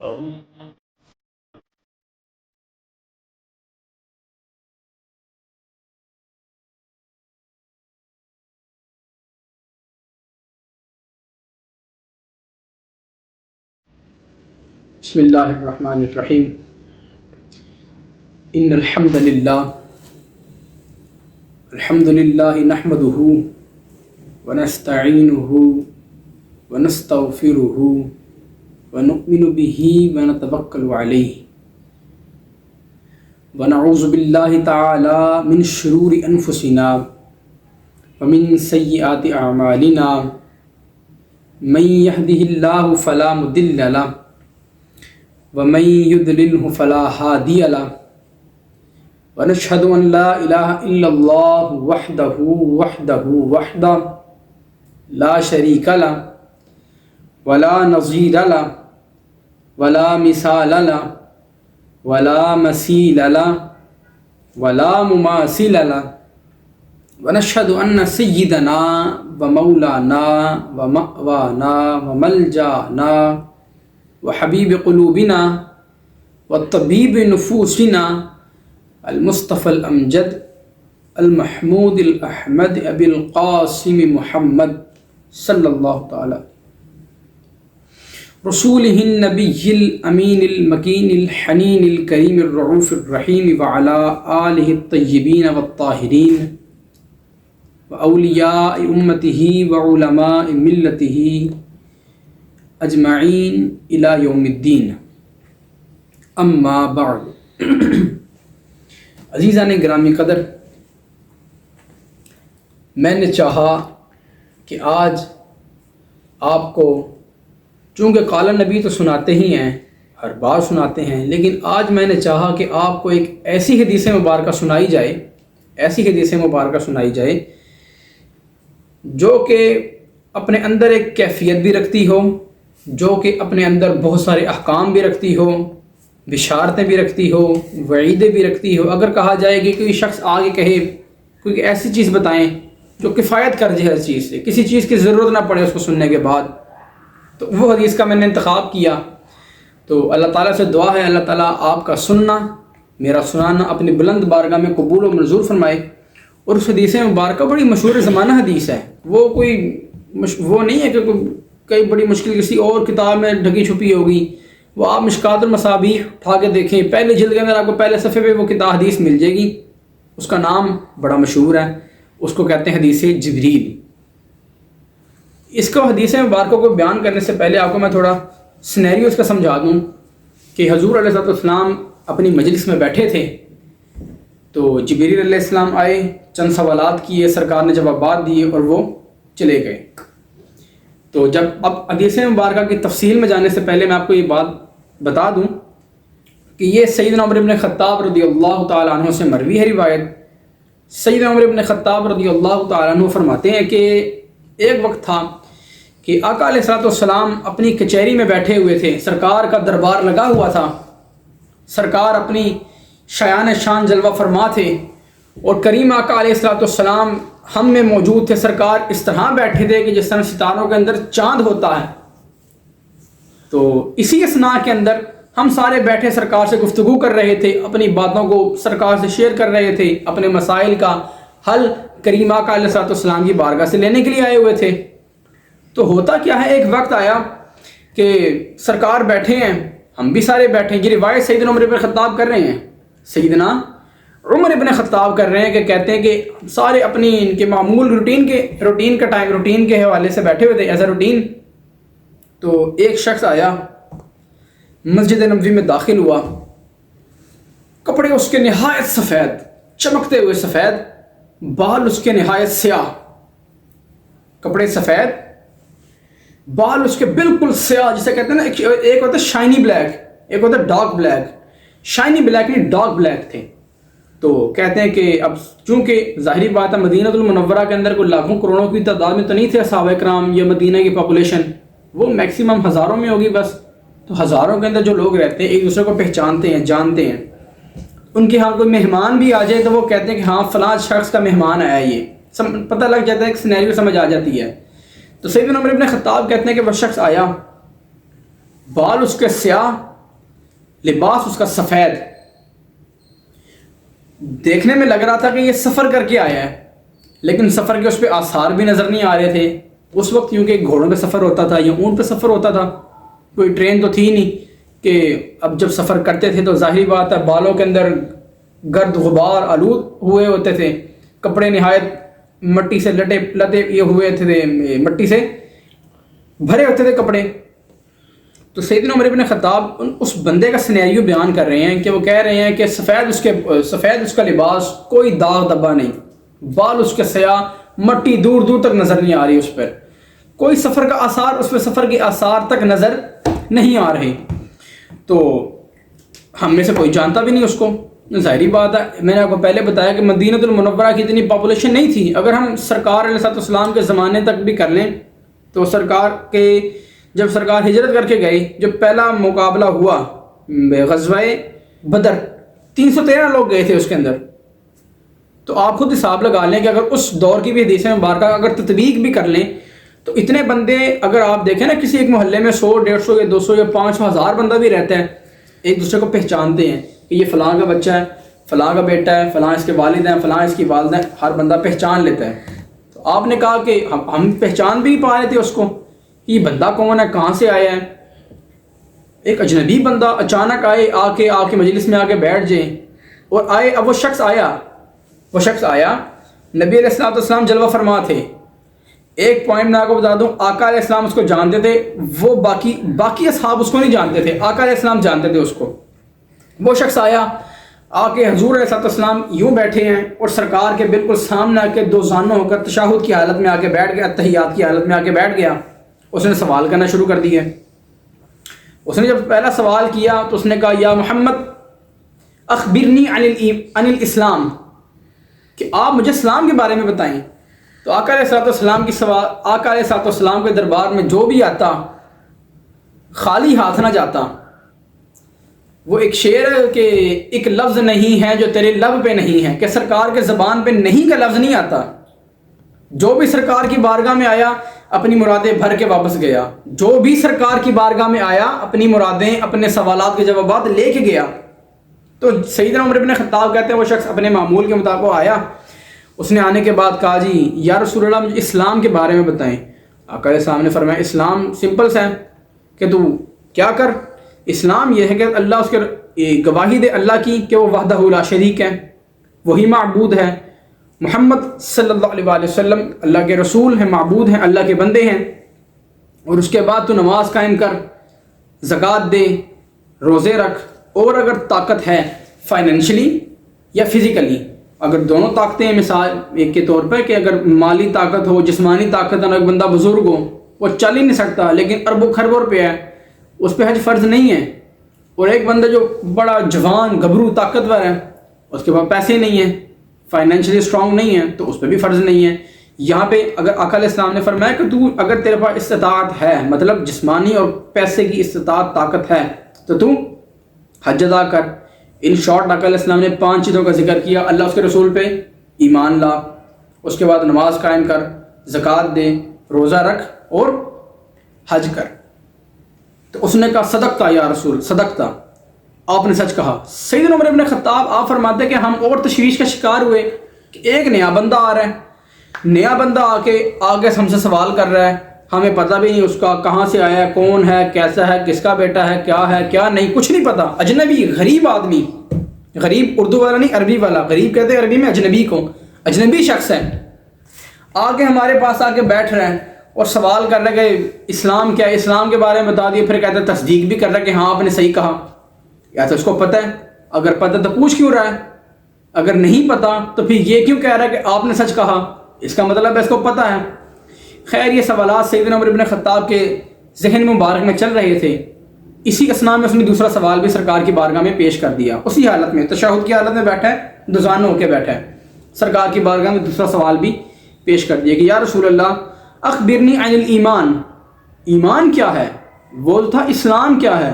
بسم اللہ الرحمن الرحیم ان الحمد للہ نحمده ونستعینه ونستغفره ونؤمن به ونتوکل علیہ ونعوذ باللہ تعالی من شرور انفسنا ومن سیئات اعمالنا من يهده اللہ فلا مضل له ومن يضلله فلا هادي له ونشهد أن لا إله إلا الله وحده لا شريك له ولا نظير له ولا مثال له ولا مثيل له ولا مماثل له ونشهد أن سيدنا ومولانا ومأوانا وملجأنا وحبیب قلوبنا وطبیب نفوسنا المصطفى الامجد المحمود الاحمد ابی القاسم محمد صلی اللہ تعالی رسوله النبی الامین المکین الحنین الکریم الرعوف الرحیم وعلى آلہ الطیبین والطاہرین واولیاء امته وعلماء ملته اجمعین الی یوم الدین اما بعد عزیزان گرامی قدر، میں نے چاہا کہ آج آپ کو، چونکہ قال نبی تو سناتے ہی ہیں، ہر بار سناتے ہیں، لیکن آج میں نے چاہا کہ آپ کو ایک ایسی حدیث مبارکہ سنائی جائے جو کہ اپنے اندر ایک کیفیت بھی رکھتی ہو، جو کہ اپنے اندر بہت سارے احکام بھی رکھتی ہو، بشارتیں بھی رکھتی ہو، وعیدیں بھی رکھتی ہو۔ اگر کہا جائے کہ کوئی شخص آگے کہے کوئی ایسی چیز بتائیں جو کفایت کر جائے، ہر چیز سے کسی چیز کی ضرورت نہ پڑے اس کو سننے کے بعد، تو وہ حدیث کا میں نے انتخاب کیا۔ تو اللہ تعالیٰ سے دعا ہے اللہ تعالیٰ آپ کا سننا، میرا سنانا اپنی بلند بارگاہ میں قبول و منظور فرمائے۔ اور اس حدیث مبارکہ بڑی مشہور زمانہ حدیث ہے، وہ نہیں ہے کہ کئی بڑی مشکل کسی اور کتاب میں ڈھکی چھپی ہوگی۔ وہ آپ مشکات المصابیح اٹھا کے دیکھیں، پہلے جلد کے اندر آپ کو پہلے صفحے پہ وہ کتاب حدیث مل جائے گی، اس کا نام بڑا مشہور ہے، اس کو کہتے ہیں حدیث جبریل۔ اس کو حدیث مبارکوں کو بیان کرنے سے پہلے آپ کو میں تھوڑا سینیریو اس کا سمجھا دوں کہ حضور علیہ السلام اپنی مجلس میں بیٹھے تھے، تو جبریل علیہ السلام آئے، چند سوالات کیے، سرکار نے جوابات دیے اور وہ چلے گئے۔ تو جب اب حدیث مبارکہ کی تفصیل میں جانے سے پہلے میں آپ کو یہ بات بتا دوں کہ یہ سیدنا عمر بن خطاب رضی اللہ تعالیٰ عنہ سے مروی ہے روایت۔ سیدنا عمر بن خطاب رضی اللہ تعالیٰ عنہ فرماتے ہیں کہ ایک وقت تھا کہ آقا علیہ السلام اپنی کچہری میں بیٹھے ہوئے تھے، سرکار کا دربار لگا ہوا تھا، سرکار اپنی شایان شان جلوہ فرما تھے، اور کریم آقا علیہ السلام ہم میں موجود تھے۔ سرکار اس طرح بیٹھے تھے کہ جس طرح ستاروں کے اندر چاند ہوتا ہے۔ تو اسی اثناء کے اندر ہم سارے بیٹھے سرکار سے گفتگو کر رہے تھے، اپنی باتوں کو سرکار سے شیئر کر رہے تھے، اپنے مسائل کا حل کریم آقا علیہ السلام کی بارگاہ سے لینے کے لیے آئے ہوئے تھے۔ تو ہوتا کیا ہے، ایک وقت آیا کہ سرکار بیٹھے ہیں، ہم بھی سارے بیٹھے ہیں۔ یہ روایت سیدنا عمر بن خطاب کر رہے ہیں، سیدنا عمر ابن خطاب کر رہے ہیں کہ کہتے ہیں کہ سارے اپنی ان کے معمول روٹین کے حوالے سے بیٹھے ہوئے تھے ایز اے روٹین۔ تو ایک شخص آیا، مسجد نبوی میں داخل ہوا، کپڑے اس کے نہایت سفید، چمکتے ہوئے سفید، بال اس کے نہایت سیاہ، کپڑے سفید، بال اس کے بالکل سیاہ، جسے کہتے ہیں نا، ایک ہوتا ہے شائنی بلیک، ایک ہوتا ہے ڈارک بلیک، شائنی بلیک نہیں ڈارک بلیک تھے۔ تو کہتے ہیں کہ اب چونکہ ظاہری بات ہے مدینہ المنورہ کے اندر کوئی لاکھوں کروڑوں کی تعداد میں تو نہیں تھے صحابہ کرام، یا مدینہ کی پاپولیشن وہ میکسیمم ہزاروں میں ہوگی بس۔ تو ہزاروں کے اندر جو لوگ رہتے ہیں ایک دوسرے کو پہچانتے ہیں، جانتے ہیں۔ ان کے ہاں کوئی مہمان بھی آ جائے تو وہ کہتے ہیں کہ ہاں فلاں شخص کا مہمان آیا، یہ پتہ لگ جاتا ہے، ایک سینیریو سمجھ آ جاتی ہے۔ تو سیدنا عمر بن خطاب کہتے ہیں کہ وہ شخص آیا، بال اس کے سیاہ، لباس اس کا سفید، دیکھنے میں لگ رہا تھا کہ یہ سفر کر کے آیا ہے، لیکن سفر کے اس پہ آثار بھی نظر نہیں آ رہے تھے اس وقت، کیونکہ گھوڑوں پہ سفر ہوتا تھا یا اونٹ پہ سفر ہوتا تھا، کوئی ٹرین تو تھی نہیں کہ اب جب سفر کرتے تھے تو ظاہری بات ہے بالوں کے اندر گرد غبار آلود ہوئے ہوتے تھے، کپڑے نہایت مٹی سے لتے یہ ہوئے تھے، مٹی سے بھرے ہوتے تھے کپڑے۔ تو سیدنا عمر بن خطاب اس بندے کا سینیریو بیان کر رہے ہیں کہ وہ کہہ رہے ہیں کہ سفید اس کا لباس، کوئی داغ دبا نہیں، بال اس کے سیاہ، مٹی دور دور تک نظر نہیں آ رہی اس پر، کوئی سفر کا آثار، اس پہ سفر کے آثار تک نظر نہیں آ رہے۔ تو ہم میں سے کوئی جانتا بھی نہیں اس کو، ظاہری بات ہے، میں نے آپ کو پہلے بتایا کہ مدینہ المنورہ کی اتنی پاپولیشن نہیں تھی۔ اگر ہم سرکار علیہ السلام کے زمانے تک بھی کر لیں تو جب سرکار ہجرت کر کے گئی، جب پہلا مقابلہ ہوا غزوہ بدر، 313 لوگ گئے تھے اس کے اندر، تو آپ خود حساب لگا لیں کہ اگر اس دور کی بھی حدیث مبارکہ اگر تطبیق بھی کر لیں تو اتنے بندے، اگر آپ دیکھیں نا کسی ایک محلے میں 100 150 یا 200 یا 500 1000 بندہ بھی رہتا ہے، ایک دوسرے کو پہچانتے ہیں کہ یہ فلاں کا بچہ ہے، فلاں کا بیٹا ہے، فلاں اس کے والد ہیں، فلاں اس کی والدہ ہیں، ہر بندہ پہچان لیتا ہے۔ تو آپ نے کہا کہ ہم پہچان بھی پا رہے تھے اس کو کہ یہ بندہ کون ہے، کہاں سے آیا ہے۔ ایک اجنبی بندہ اچانک آ کے مجلس میں آ کے بیٹھ جائیں اور اب وہ شخص آیا، نبی علیہ السلام جلوہ فرما تھے۔ ایک پوائنٹ میں آپ کو بتا دوں، آقا علیہ السلام اس کو جانتے تھے، وہ باقی اصحاب اس کو نہیں جانتے تھے، آقا علیہ السلام جانتے تھے اس کو۔ وہ شخص آیا، آ کے حضور علیہ السلام یوں بیٹھے ہیں اور سرکار کے بالکل سامنے آ کے 2 زانوں ہو کر تشہد کی حالت میں آ کے بیٹھ گیا، تحیات کی حالت میں آ کے بیٹھ گیا۔ اس نے سوال کرنا شروع کر دیا۔ اس نے جب پہلا سوال کیا تو اس نے کہا یا محمد اخبرنی عن الاسلام، کہ آپ مجھے اسلام کے بارے میں بتائیں۔ تو آقا علیہ السلام کے دربار میں جو بھی آتا خالی ہاتھ نہ جاتا۔ وہ ایک شعر ہے کہ ایک لفظ نہیں ہے جو تیرے لب پہ نہیں ہے، کہ سرکار کے زبان پہ نہیں کا لفظ نہیں آتا۔ جو بھی سرکار کی بارگاہ میں آیا اپنی مرادیں بھر کے واپس گیا، جو بھی سرکار کی بارگاہ میں آیا اپنی مرادیں، اپنے سوالات کے جوابات لے کے گیا۔ تو سیدنا عمر بن خطاب کہتے ہیں وہ شخص اپنے معمول کے مطابق آیا، اس نے آنے کے بعد کہا جی یا رسول اللہ مجھے اسلام کے بارے میں بتائیں۔ آقا علیہ السلام نے فرمایا اسلام سمپل سا ہے کہ تو کیا کر، اسلام یہ ہے کہ اللہ اس کے گواہی دے اللہ کی کہ وہ وحدہ لا شریک ہے، وہی معبود ہے، محمد صلی اللہ علیہ وآلہ وسلم اللہ کے رسول ہیں، معبود ہیں، اللہ کے بندے ہیں، اور اس کے بعد تو نماز قائم کر، زکوٰۃ دے، روزے رکھ، اور اگر طاقت ہے فائنینشلی یا فزیکلی، اگر دونوں طاقتیں ہیں، مثال ایک کے طور پہ کہ اگر مالی طاقت ہو، جسمانی طاقت ہے، ایک بندہ بزرگ ہو وہ چل ہی نہیں سکتا لیکن اربوں خربوں روپے ہے، اس پہ حج فرض نہیں ہے، اور ایک بندہ جو بڑا جوان گبرو طاقتور ہے اس کے پاس پیسے نہیں ہیں، فائنینشلی اسٹرانگ نہیں ہے، تو اس پہ بھی فرض نہیں ہے۔ یہاں پہ اگر آقا علیہ السلام نے فرمایا کہ تو اگر تیرے پاس استطاعت ہے، مطلب جسمانی اور پیسے کی استطاعت طاقت ہے، تو تو حج ادا کر۔ ان شارٹ آقا علیہ السلام نے 5 چیزوں کا ذکر کیا، اللہ اس کے رسول پہ ایمان لا، اس کے بعد نماز قائم کر، زکوٰۃ دے، روزہ رکھ اور حج کر۔ تو اس نے کہا صدقتا یا رسول، صدقتا، آپ نے سچ کہا۔ سیدنا عمر بن خطاب آپ فرماتے کہ ہم اور تشویش کا شکار ہوئے کہ ایک نیا بندہ آ رہا ہے، نیا بندہ آ کے آگے ہم سے سوال کر رہا ہے، ہمیں پتہ بھی نہیں اس کا کہاں سے آیا ہے، کون ہے، کیسا ہے، کس کا بیٹا ہے کیا نہیں، کچھ نہیں پتہ، اجنبی غریب آدمی، غریب اردو والا نہیں عربی والا، غریب کہتے ہیں عربی میں اجنبی کو، اجنبی شخص ہے، آگے ہمارے پاس آ کے بیٹھ رہے ہیں اور سوال کر رہے کہ اسلام کیا ہے، اسلام کے بارے میں بتا دیے، پھر کہتے ہیں تصدیق بھی کر رہا ہے کہ ہاں آپ نے صحیح کہا، یا تو اس کو پتہ ہے، اگر پتہ تو پوچھ کیوں رہا ہے، اگر نہیں پتہ تو پھر یہ کیوں کہہ رہا ہے کہ آپ نے سچ کہا، اس کا مطلب ہے اس کو پتہ ہے۔ خیر یہ سوالات سیدنا عمر بن خطاب کے ذہن مبارک میں چل رہے تھے، اسی اسنا میں اس نے دوسرا سوال بھی سرکار کی بارگاہ میں پیش کر دیا، اسی حالت میں تشہد کی حالت میں بیٹھا ہے، دزانوں ہو کے بیٹھا ہے، سرکار کی بارگاہ میں دوسرا سوال بھی پیش کر دیا کہ یا رسول اللہ اخبرنی عن الایمان، ایمان کیا ہے، وہ تھا اسلام کیا ہے۔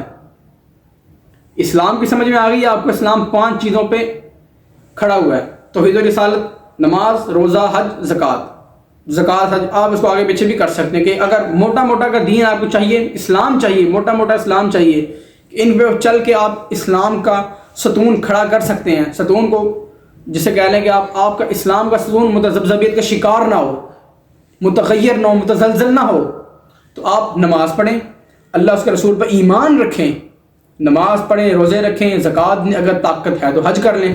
اسلام کی سمجھ میں آ گئی آپ کو، اسلام 5 چیزوں پہ کھڑا ہوا ہے، توحید و رسالت، نماز، روزہ، حج، زکوٰۃ حج، آپ اس کو آگے پیچھے بھی کر سکتے ہیں کہ اگر موٹا موٹا کا دین آپ کو چاہیے، اسلام چاہیے، موٹا موٹا اسلام چاہیے ان پہ چل کے آپ اسلام کا ستون کھڑا کر سکتے ہیں. ستون کو جسے کہہ لیں کہ آپ کا اسلام کا ستون متذبذبیت کا شکار نہ ہو، متغیر نہ ہو، متزلزل نہ ہو. تو آپ نماز پڑھیں، اللہ اس کے رسول پر ایمان رکھیں، نماز پڑھیں، روزے رکھیں، زکوٰۃ اگر طاقت ہے تو حج کر لیں.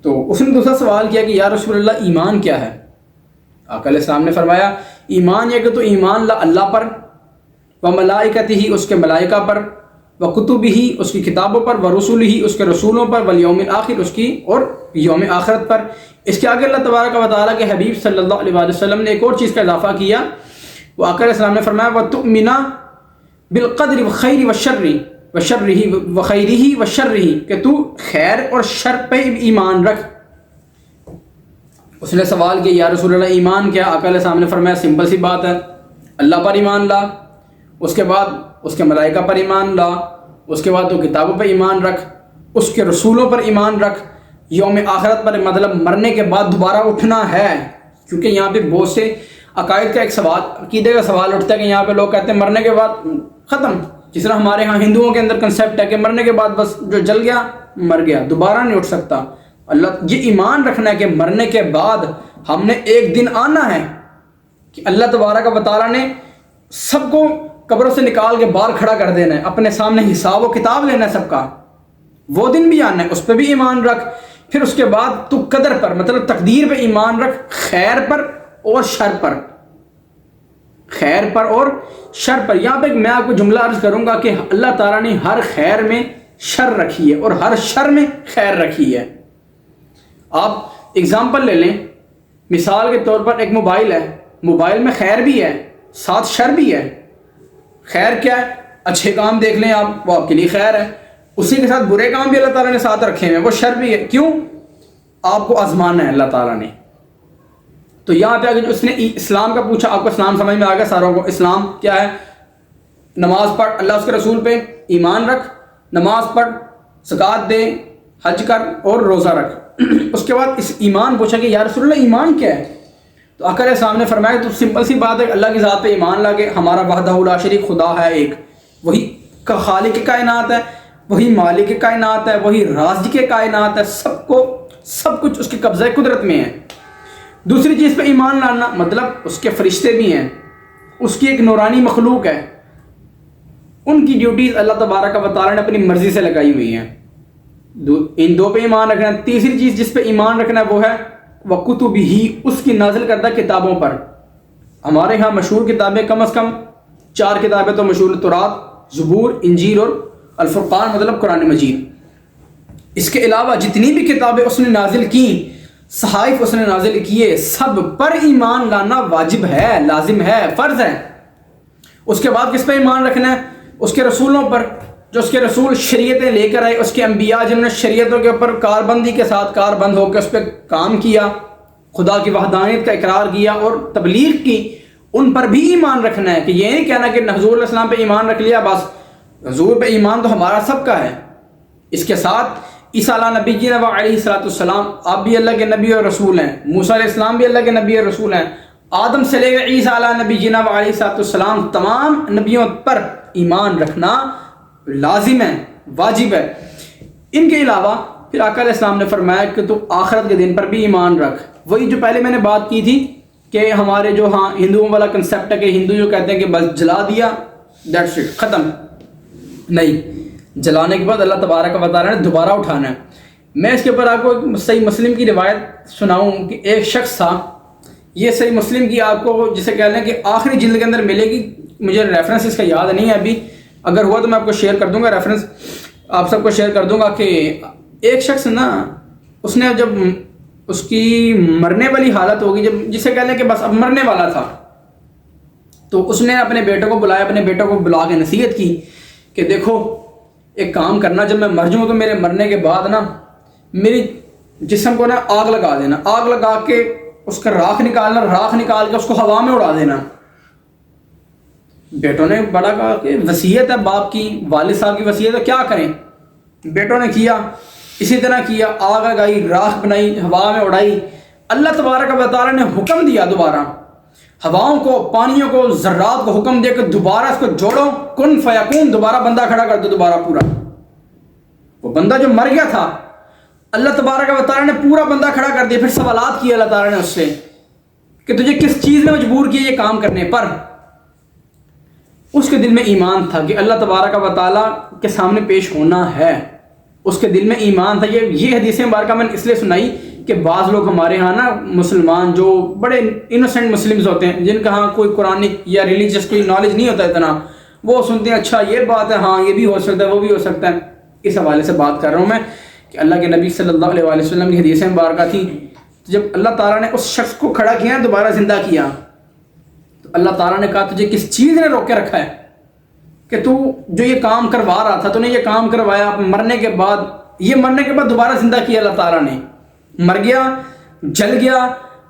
تو اس نے دوسرا سوال کیا کہ یا رسول اللہ ایمان کیا ہے؟ آقا علیہ السلام نے فرمایا ایمان یہ کہ تو ایمان لا اللہ پر، و ملائکتہ اس کے ملائکہ پر، و کتبہ اس کی کتابوں پر، و رسولہ اس کے رسولوں پر، والیوم الآخر اس کی اور یوم آخرت پر. اس کے آگے اللہ تبارک و تعالیٰ کے حبیب صلی اللہ علیہ وسلم نے ایک اور چیز کا اضافہ کیا. وہ آقا علیہ السلام نے فرمایا وَتُؤْمِنَ بِالْقَدْرِ وَخَيْرِ وَخَيْرِهِ وَشَرِّهِ کہ تو خیر اور شر پہ ایمان رکھ. اس نے سوال کیا یا رسول اللہ ایمان کیا؟ آقا علیہ السلام نے فرمایا سمپل سی بات ہے، اللہ پر ایمان لا، اس کے بعد اس کے ملائکہ پر ایمان لا، اس کے بعد تو کتابوں پر ایمان رکھ، اس کے رسولوں پر ایمان رکھ، یوم آخرت پر مطلب مرنے کے بعد دوبارہ اٹھنا ہے. کیونکہ یہاں پہ بہت سے عقائد کا ایک سوال، عقیدے کا سوال اٹھتا ہے کہ یہاں پہ لوگ کہتے ہیں مرنے کے بعد ختم. جس طرح ہمارے ہاں ہندوؤں کے اندر کنسیپٹ ہے کہ مرنے کے بعد بس جو جل گیا مر گیا، دوبارہ نہیں اٹھ سکتا. اللہ یہ ایمان رکھنا ہے کہ مرنے کے بعد ہم نے ایک دن آنا ہے کہ اللہ تبارک و تعالیٰ نے سب کو قبروں سے نکال کے باہر کھڑا کر دینا ہے، اپنے سامنے حساب و کتاب لینا ہے سب کا. وہ دن بھی آنا ہے، اس پہ بھی ایمان رکھ. پھر اس کے بعد تو قدر پر مطلب تقدیر پہ ایمان رکھ، خیر پر اور شر پر، خیر پر اور شر پر. یہاں پہ میں آپ کو جملہ عرض کروں گا کہ اللہ تعالیٰ نے ہر خیر میں شر رکھی ہے اور ہر شر میں خیر رکھی ہے. آپ اگزامپل لے لیں، مثال کے طور پر ایک موبائل ہے، موبائل میں خیر بھی ہے ساتھ شر بھی ہے. خیر کیا ہے؟ اچھے کام دیکھ لیں آپ، وہ آپ کے لیے خیر ہے. اسی کے ساتھ برے کام بھی اللہ تعالیٰ نے ساتھ رکھے ہیں، وہ شر بھی ہے. کیوں؟ آپ کو آزمانا ہے اللہ تعالیٰ نے. تو یہاں پہ اگر اس نے اسلام کا پوچھا، آپ کو اسلام سمجھ میں آ گیا ساروں کو. اسلام کیا ہے؟ نماز پڑھ، اللہ اس کے رسول پہ ایمان رکھ، نماز پڑھ، زکوٰۃ دے، حج کر اور روزہ رکھ. اس کے بعد اس ایمان پوچھا کہ یا رسول اللہ ایمان کیا ہے؟ تو آقا علیہ السلام نے فرمایا تو سمپل سی بات ہے، اللہ کی ذات پہ ایمان لا کے ہمارا وحدہ لا شریک خدا ہے ایک، وہی خالق کائنات ہے، وہی مالک کائنات ہے، وہی رازق کائنات ہے، سب کچھ اس کے قبضہ قدرت میں ہے. دوسری چیز پہ ایمان لانا مطلب اس کے فرشتے بھی ہیں، اس کی ایک نورانی مخلوق ہے، ان کی ڈیوٹیز اللہ تبارک و تعالیٰ نے اپنی مرضی سے لگائی ہوئی ہیں. ان دو پہ ایمان رکھنا ہے. تیسری چیز جس پہ ایمان رکھنا ہے وہ ہے وَكُتُبِهِ اس کی نازل کردہ کتابوں پر. ہمارے ہاں مشہور کتابیں کم از کم 4 کتابیں تو مشہور، تورات، زبور، انجیل اور الفرقان مطلب قرآن مجید. اس کے علاوہ جتنی بھی کتابیں اس نے نازل کی، صحائف اس نے نازل کیے، سب پر ایمان لانا واجب ہے، لازم ہے، فرض ہے. اس کے بعد کس پہ ایمان رکھنا ہے؟ اس کے رسولوں پر، جو اس کے رسول شریعتیں لے کر آئے، اس کے انبیاء جنہوں نے شریعتوں کے اوپر کاربندی کے ساتھ کاربند ہو کے اس پہ کام کیا، خدا کی وحدانیت کا اقرار کیا اور تبلیغ کی، ان پر بھی ایمان رکھنا ہے. کہ یہ نہیں کہنا کہ حضور علیہ السلام پہ ایمان رکھ لیا بس، حضور پہ ایمان تو ہمارا سب کا ہے. اس کے ساتھ عیسیٰ علیہ نبی جی علیہ السلام آپ بھی اللہ کے نبی اور رسول ہیں، موسیٰ علیہ السلام بھی اللہ کے نبی اور رسول ہیں، آدم سے لے کر عیسیٰ علیہ نبی جی علیہ السلام تمام نبیوں پر ایمان رکھنا لازم ہے، واجب ہے. ان کے علاوہ پھر آقا علیہ السلام نے فرمایا کہ تو آخرت کے دن پر بھی ایمان رکھ. وہی جو پہلے میں نے بات کی تھی کہ ہمارے جو ہاں ہندوؤں والا کنسیپٹ ہے کہ ہندو جو کہتے ہیں کہ بس جلا دیا دیٹس اٹ، ختم. نہیں، جلانے کے بعد اللہ تبارک و تعالیٰ نے دوبارہ اٹھانا ہے. میں اس کے اوپر آپ کو ایک صحیح مسلم کی روایت سناؤں کہ ایک شخص تھا، یہ صحیح مسلم کی آپ کو جسے کہہ لیں کہ آخری جلد کے اندر ملے گی، مجھے ریفرنس اس کا یاد نہیں ہے ابھی، اگر ہوا تو میں آپ کو شیئر کر دوں گا، ریفرنس آپ سب کو شیئر کر دوں گا. کہ ایک شخص نا، اس نے جب اس کی مرنے والی حالت ہوگی، جب جسے کہہ لیں کہ بس اب مرنے والا تھا، تو اس نے اپنے بیٹے کو بلایا، اپنے بیٹے کو بلا کے نصیحت کی کہ دیکھو ایک کام کرنا، جب میں مر جاؤں تو میرے مرنے کے بعد نا میری جسم کو نا آگ لگا دینا، آگ لگا کے اس کا راکھ نکالنا، راکھ نکال کے اس کو ہوا میں اڑا دینا. بیٹوں نے بڑا کہا کہ وصیت ہے باپ کی، والد صاحب کی وصیت ہے، کیا کریں. بیٹوں نے کیا، اسی طرح کیا، آگ لگائی، راکھ بنائی، ہوا میں اڑائی. اللہ تبارک و تعالیٰ نے حکم دیا دوبارہ، ہواؤں کو، پانیوں کو، ذرات کو حکم دے کہ دوبارہ اس کو جوڑو، کن فیکون، دوبارہ بندہ کھڑا کر دو، دوبارہ پورا۔ وہ بندہ جو مر گیا تھا اللہ تبارک و تعالیٰ نے پورا بندہ کھڑا کر دیا۔ پھر سوالات کیے اللہ تعالیٰ نے اس سے کہ تجھے کس چیز میں مجبور کیا یہ کام کرنے پر؟ اس کے دل میں ایمان تھا کہ اللہ تبارک و تعالیٰ کے سامنے پیش ہونا ہے، اس کے دل میں ایمان تھا۔ یہ حدیث مبارکہ میں نے اس لیے سنائی کہ بعض لوگ ہمارے ہاں نا مسلمان جو بڑے انوسینٹ مسلمز ہوتے ہیں، جن کا ہاں کوئی قرآنک یا ریلیجیس کوئی نالج نہیں ہوتا اتنا، وہ سنتے ہیں اچھا یہ بات ہے، ہاں یہ بھی ہو سکتا ہے، وہ بھی ہو سکتا ہے۔ اس حوالے سے بات کر رہا ہوں میں کہ اللہ کے نبی صلی اللہ علیہ وسلم کی حدیث مبارکہ تھی، جب اللہ تعالیٰ نے اس شخص کو کھڑا کیا، دوبارہ زندہ کیا، تو اللہ تعالیٰ نے کہا تجھے کس چیز نے روک کے رکھا ہے کہ تو جو یہ کام کروا رہا تھا، تو نے یہ کام کروایا مرنے کے بعد، یہ مرنے کے بعد دوبارہ زندہ کیا اللہ تعالیٰ نے۔ مر گیا، جل گیا،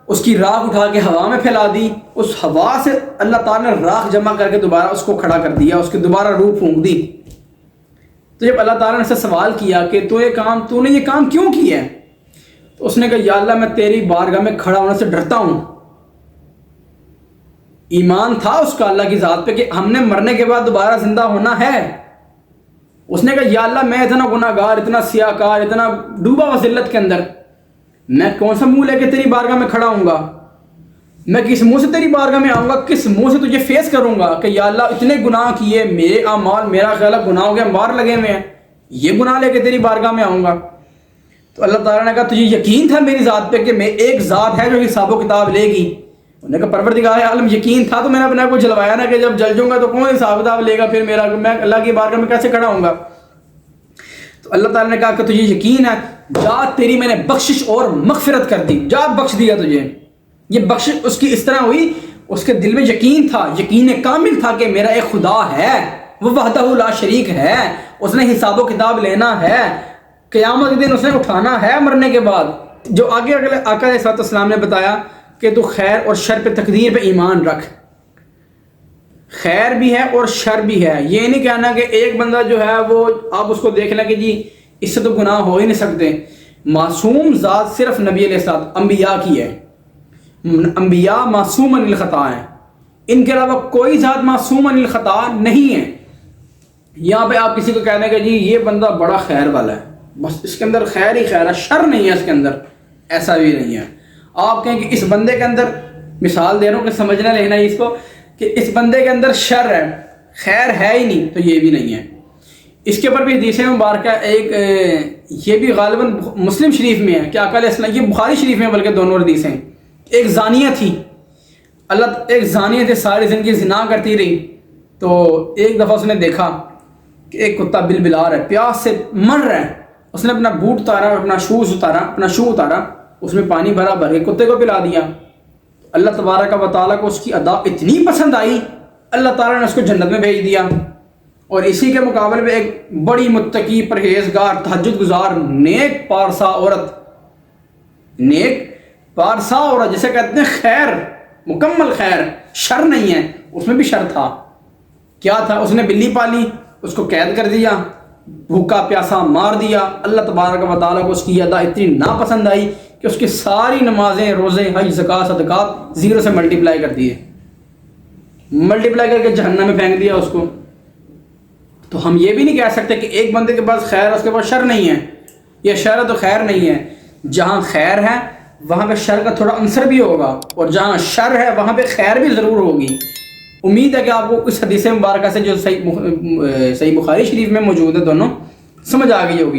اس کی راکھ اٹھا کے ہوا میں پھیلا دی، اس ہوا سے اللہ تعالیٰ نے راکھ جمع کر کے دوبارہ اس کو کھڑا کر دیا، اس کی دوبارہ روح پھونک دی۔ تو جب اللہ تعالیٰ نے سے سوال کیا کہ تو نے یہ کام کیوں کیا ہے، تو اس نے کہا یا اللہ میں تیری بارگاہ میں کھڑا ہونے سے ڈرتا ہوں۔ ایمان تھا اس کا اللہ کی ذات پہ کہ ہم نے مرنے کے بعد دوبارہ زندہ ہونا ہے۔ اس نے کہا یا اللہ میں اتنا گناہ گار، اتنا سیاہ کار، اتنا ڈوبا ہوا ذلت کے اندر، میں کون سا منہ لے کے تیری بارگاہ میں کھڑا ہوں گا؟ میں کس منہ سے تیری بارگاہ میں آؤں گا؟ کس منہ سے تجھے فیس کروں گا کہ یا اللہ اتنے گناہ کیے، میرے اعمال، میرا خیال ہے گناہوں کے انبار لگے ہوئے ہیں، یہ گناہ لے کے تیری بارگاہ میں آؤں گا؟ تو اللہ تعالیٰ نے کہا تجھے یقین تھا میری ذات پہ کہ میں ایک ذات ہے جو حساب و کتاب لے گی؟ انہوں نے کہا پروردگار عالم یقین تھا، تو میں نے اپنے آپ کو جلوایا نا کہ جب جل جاؤں گا تو کون حساب کتاب لے گا، پھر میں اللہ کی بارگاہ میں کیسے کھڑا ہوں گا؟ تو اللہ تعالیٰ نے کہا کہ تجھے یقین ہے، جا تیری میں نے بخشش اور مغفرت کر دی، جا بخش دیا تجھے۔ یہ بخشش اس کی اس طرح ہوئی، اس کے دل میں یقین تھا، یقین کامل تھا کہ میرا ایک خدا ہے، وہ وحدہ لا شریک ہے، اس نے حساب و کتاب لینا ہے، قیامت کے دن اس نے اٹھانا ہے مرنے کے بعد۔ جو آگے آقا علیہ الصلوۃ والسلام نے بتایا کہ تو خیر اور شر پہ، تقدیر پہ ایمان رکھ، خیر بھی ہے اور شر بھی ہے۔ یہ نہیں کہنا کہ ایک بندہ جو ہے وہ آپ اس کو دیکھ لیں کہ جی اس سے تو گناہ ہو ہی نہیں سکتے۔ معصوم ذات صرف نبی علیہ السلام، انبیاء کی ہے، انبیاء معصوم عن الخطا ہیں، ان کے علاوہ کوئی ذات معصوم عن الخطا نہیں ہے۔ یہاں پہ آپ کسی کو کہنے کہ جی یہ بندہ بڑا خیر والا ہے، بس اس کے اندر خیر ہی خیر ہے، شر نہیں ہے اس کے اندر، ایسا بھی نہیں ہے۔ آپ کہیں کہ اس بندے کے اندر، مثال دے رہا ہوں کہ سمجھنا لینا اس کو، کہ اس بندے کے اندر شر ہے، خیر ہے ہی نہیں، تو یہ بھی نہیں ہے۔ اس کے اوپر بھی حدیث مبارکہ ایک یہ بھی غالباً مسلم شریف میں ہے کہ آقا علیہ السلام، یہ بخاری شریف میں بلکہ دونوں حدیث ہیں۔ ایک زانیہ تھی، ایک زانیہ تھی، ساری زندگی زنا کرتی رہی، تو ایک دفعہ اس نے دیکھا کہ ایک کتا بلبلا رہا ہے، پیاس سے مر رہا ہے، اس نے اپنا بوٹ اتارا، اپنا شو اتارا، اس میں پانی بھر کے کتے کو پلا دیا۔ اللہ تبارک و تعالیٰ کو اس کی ادا اتنی پسند آئی، اللہ تعالیٰ نے اس کو جنت میں بھیج دیا۔ اور اسی کے مقابلے میں ایک بڑی متقی، پرہیزگار، تہجد گزار، نیک پارسا عورت جسے کہتے ہیں خیر، مکمل خیر، شر نہیں ہے، اس میں بھی شر تھا۔ کیا تھا؟ اس نے بلی پالی، اس کو قید کر دیا، بھوکا پیاسا مار دیا۔ اللہ تبارک و تعالیٰ کو اس کی ادا اتنی ناپسند آئی کہ اس کی ساری نمازیں، روزے، حج، زکوٰۃ، صدقات 0 سے ملٹیپلائی کر دیے، ملٹیپلائی کر کے جہنم میں پھینک دیا اس کو۔ تو ہم یہ بھی نہیں کہہ سکتے کہ ایک بندے کے پاس خیر ہے اس کے پاس شر نہیں ہے، یہ شر ہے تو خیر نہیں ہے۔ جہاں خیر ہے وہاں پہ شر کا تھوڑا عنصر بھی ہوگا، اور جہاں شر ہے وہاں پہ خیر بھی ضرور ہوگی۔ امید ہے کہ آپ کو اس حدیث مبارکہ سے جو صحیح بخاری شریف میں موجود ہے دونوں سمجھ آ گئی ہوگی۔